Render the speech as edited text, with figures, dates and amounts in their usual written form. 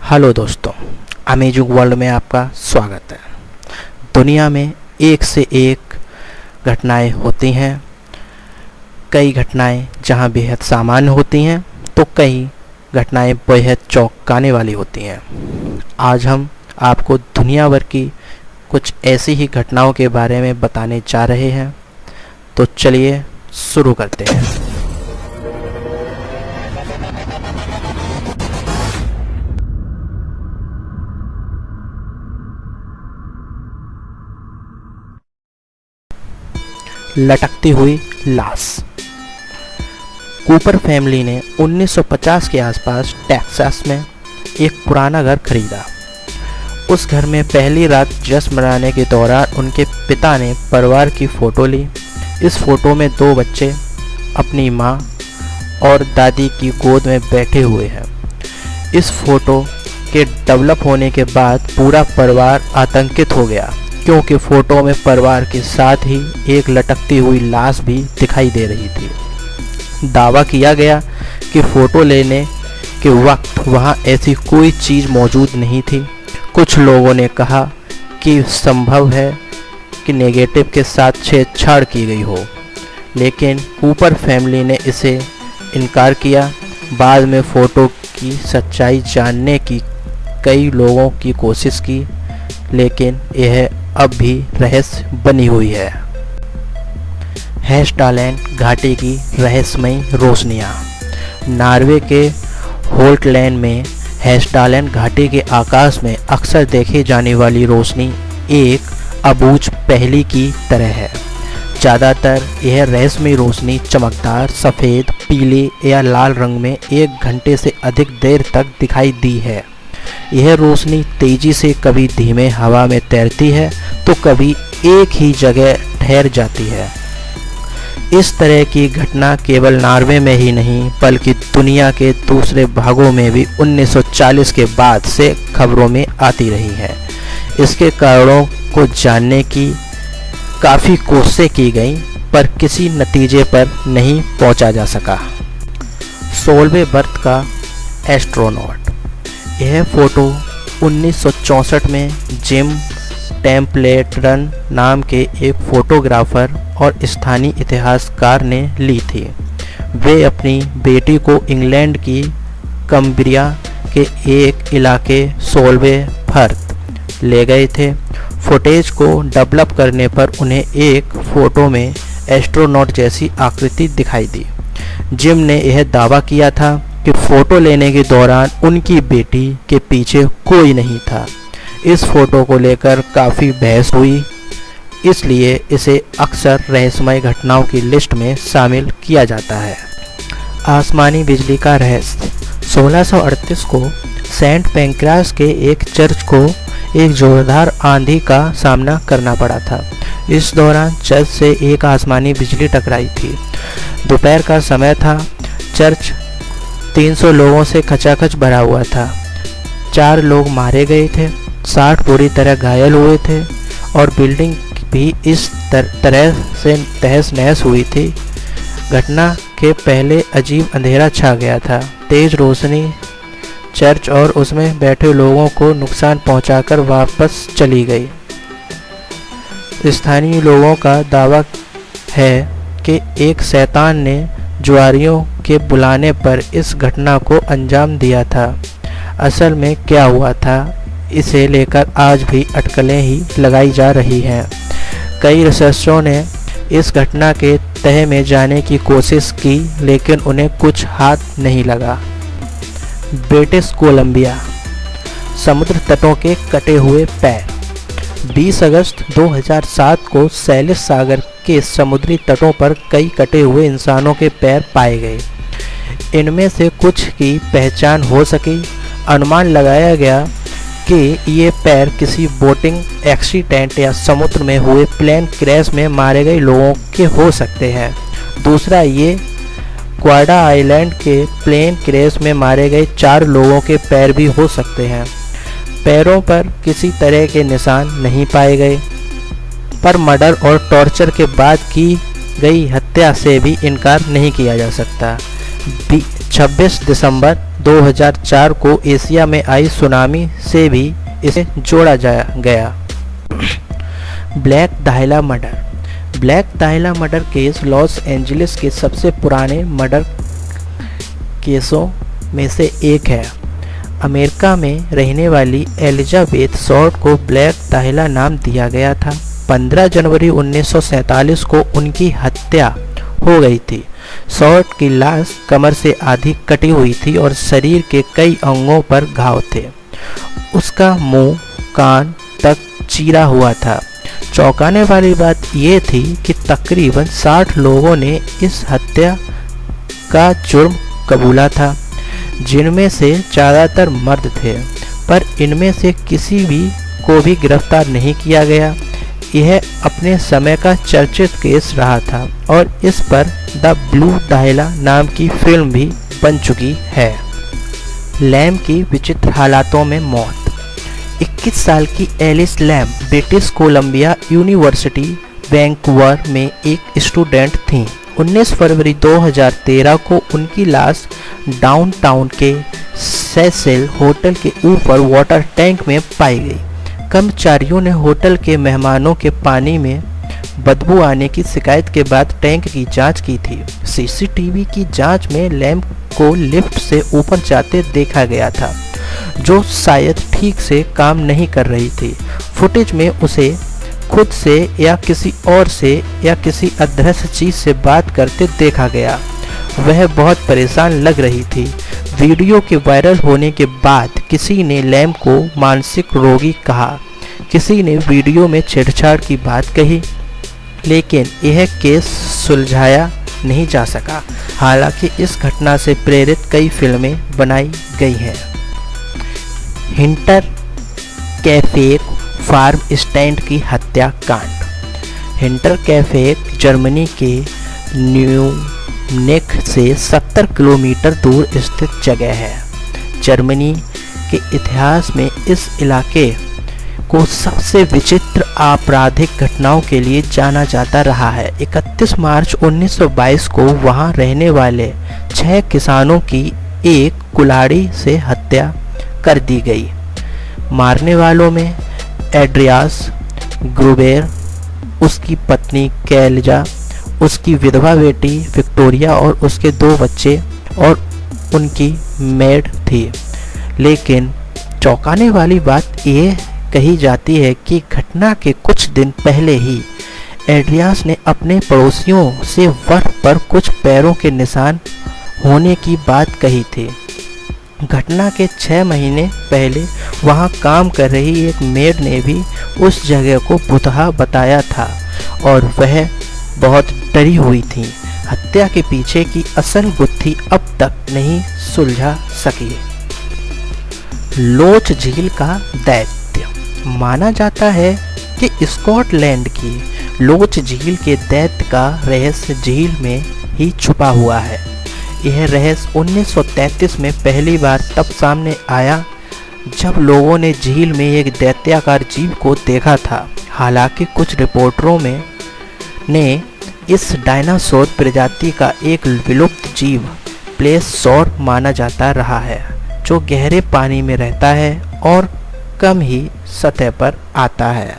Hello दोस्तों, amazing world में आपका स्वागत है। दुनिया में एक से एक घटनाएं होती हैं। कई घटनाएं जहां बेहद सामान्य होती हैं तो कई घटनाएं बेहद चौंकाने वाली होती हैं। आज हम आपको दुनिया भर की कुछ ऐसी ही घटनाओं के बारे में बताने जा रहे हैं। तो चलिए शुरू करते हैं। लटकती हुई लाश। कूपर फैमिली ने 1950 के आसपास टेक्सास में एक पुराना घर खरीदा। उस घर में पहली रात जश्न मनाने के दौरान उनके पिता ने परिवार की फ़ोटो ली। इस फ़ोटो में दो बच्चे अपनी माँ और दादी की गोद में बैठे हुए हैं। इस फ़ोटो के डेवलप होने के बाद पूरा परिवार आतंकित हो गया, क्योंकि फ़ोटो में परिवार के साथ ही एक लटकती हुई लाश भी दिखाई दे रही थी। दावा किया गया कि फ़ोटो लेने के वक्त वहां ऐसी कोई चीज़ मौजूद नहीं थी। कुछ लोगों ने कहा कि संभव है कि नेगेटिव के साथ छेड़छाड़ की गई हो, लेकिन कूपर फैमिली ने इसे इनकार किया। बाद में फ़ोटो की सच्चाई जानने की कई लोगों की कोशिश की, लेकिन यह अब भी रहस्य बनी हुई है। हैस्टालैंड घाटी की रहस्यमयी रोशनियाँ। नॉर्वे के होल्टलैंड में हैस्टालैंड घाटी के आकाश में अक्सर देखी जाने वाली रोशनी एक अबूझ पहेली की तरह है। ज़्यादातर यह रहस्यमयी रोशनी चमकदार सफ़ेद, पीले या लाल रंग में 1 घंटे से अधिक देर तक दिखाई दी है। यह रोशनी तेज़ी से कभी धीमे हवा में तैरती है तो कभी एक ही जगह ठहर जाती है। इस तरह की घटना केवल नॉर्वे में ही नहीं बल्कि दुनिया के दूसरे भागों में भी 1940 के बाद से खबरों में आती रही है। इसके कारणों को जानने की काफ़ी कोशिशें की गई, पर किसी नतीजे पर नहीं पहुंचा जा सका। 16वें बर्थ का एस्ट्रोनॉट। यह फ़ोटो 1964 में जिम टेम्पलेटन नाम के एक फ़ोटोग्राफ़र और स्थानीय इतिहासकार ने ली थी। वे अपनी बेटी को इंग्लैंड की कम्ब्रिया के एक इलाके 16वें बर्थ ले गए थे। फुटेज को डेवलप करने पर उन्हें एक फ़ोटो में एस्ट्रोनॉट जैसी आकृति दिखाई दी। जिम ने यह दावा किया था कि फ़ोटो लेने के दौरान उनकी बेटी के पीछे कोई नहीं था। इस फ़ोटो को लेकर काफ़ी बहस हुई, इसलिए इसे अक्सर रहस्यमय घटनाओं की लिस्ट में शामिल किया जाता है। आसमानी बिजली का रहस्य। 1638 को सेंट पैंक्रास के एक चर्च को एक जोरदार आंधी का सामना करना पड़ा था। इस दौरान चर्च से एक आसमानी बिजली टकराई थी। दोपहर का समय था। चर्च 300 लोगों से खचाखच भरा हुआ था। 4 लोग मारे गए थे, 60 बुरी तरह घायल हुए थे और बिल्डिंग भी इस तरह से तहस नहस हुई थी। घटना के पहले अजीब अंधेरा छा गया था। तेज रोशनी चर्च और उसमें बैठे लोगों को नुकसान पहुंचाकर वापस चली गई। स्थानीय लोगों का दावा है कि एक शैतान ने जुआरियों के बुलाने पर इस घटना को अंजाम दिया था। असल में क्या हुआ था, इसे लेकर आज भी अटकलें ही लगाई जा रही हैं। कई रिसर्चरों ने इस घटना के तह में जाने की कोशिश की, लेकिन उन्हें कुछ हाथ नहीं लगा। British Columbia. समुद्र तटों के कटे हुए पैर। 20 अगस्त 2007 को सैलिस सागर के समुद्री तटों पर कई कटे हुए इंसानों के पैर पाए गए। इनमें से कुछ की पहचान हो सकी। अनुमान लगाया गया कि ये पैर किसी बोटिंग एक्सीडेंट या समुद्र में हुए प्लेन क्रैश में मारे गए लोगों के हो सकते हैं। दूसरा, ये क्वाडा आइलैंड के प्लेन क्रैश में मारे गए 4 लोगों के पैर भी हो सकते हैं। पैरों पर किसी तरह के निशान नहीं पाए गए, पर मर्डर और टॉर्चर के बाद की गई हत्या से भी इनकार नहीं किया जा सकता। 26 दिसंबर 2004 को एशिया में आई सुनामी से भी इसे जोड़ा गया। Black dahlia murder. Black dahlia murder case Los Angeles के सबसे पुराने मर्डर केसों में से एक है। अमेरिका में रहने वाली एलिजाबेथ शॉर्ट को ब्लैक डायला नाम दिया गया था। 15 जनवरी 1947 को उनकी हत्या हो गई थी। शॉर्ट की लाश कमर से आधी कटी हुई थी और शरीर के कई अंगों पर घाव थे। उसका मुंह कान तक चीरा हुआ था। चौंकाने वाली बात यह थी कि तकरीबन 60 लोगों ने इस हत्या का जुर्म कबूला था, जिनमें से ज़्यादातर मर्द थे, पर इनमें से किसी भी को भी गिरफ्तार नहीं किया गया। यह अपने समय का चर्चित केस रहा था और इस पर द ब्लू डायला नाम की फिल्म भी बन चुकी है। लैम की विचित्र हालातों में मौत। 21 साल की Alice Lam British Columbia University Vancouver में एक स्टूडेंट थीं। 19 फरवरी 2013 को उनकी लाश डाउनटाउन के सेसिल होटल के ऊपर वाटर टैंक में पाई गई। कर्मचारियों ने होटल के मेहमानों के पानी में बदबू आने की शिकायत के बाद टैंक की जांच की थी। सीसीटीवी की जांच में लैम को लिफ्ट से ऊपर जाते देखा गया था, जो शायद ठीक से काम नहीं कर रही थी। फुटेज में उसे खुद से या किसी और से या किसी अदृश्य चीज से बात करते देखा गया। वह बहुत परेशान लग रही थी। वीडियो के वायरल होने के बाद किसी ने लैम को मानसिक रोगी कहा, किसी ने वीडियो में छेड़छाड़ की बात कही, लेकिन यह केस सुलझाया नहीं जा सका। हालांकि इस घटना से प्रेरित कई फिल्में बनाई गई हैं। हिंटर कैफे फार्म स्टैंड की हत्याकांड। हिंटर कैफे जर्मनी के न्यूनेक से 70 किलोमीटर दूर स्थित जगह है। जर्मनी के इतिहास में इस इलाके को सबसे विचित्र आपराधिक घटनाओं के लिए जाना जाता रहा है। 31 मार्च 1922 को वहां रहने वाले 6 किसानों की एक कुल्हाड़ी से हत्या कर दी गई। मारने वालों में एड्रियास ग्रुबेर, उसकी पत्नी कैलजा, उसकी विधवा बेटी विक्टोरिया और उसके 2 बच्चे और उनकी मेड थी। लेकिन चौंकाने वाली बात यह कही जाती है कि घटना के कुछ दिन पहले ही एड्रियास ने अपने पड़ोसियों से बर्फ पर कुछ पैरों के निशान होने की बात कही थी। घटना के 6 महीने पहले वहां काम कर रही एक मेड ने भी उस जगह को भुतहा बताया था और वह बहुत डरी हुई थी। हत्या के पीछे की असल गुत्थी अब तक नहीं सुलझा सकी। लोच झील का दैत्य। माना जाता है कि स्कॉटलैंड की लोच झील के दैत्य का रहस्य झील में ही छुपा हुआ है। यह रहस्य 1933 में पहली बार तब सामने आया जब लोगों ने झील में एक दैत्याकार जीव को देखा था। हालांकि कुछ रिपोर्टरों ने इस डायनासोर प्रजाति का एक विलुप्त जीव प्लेसोर माना जाता रहा है, जो गहरे पानी में रहता है और कम ही सतह पर आता है।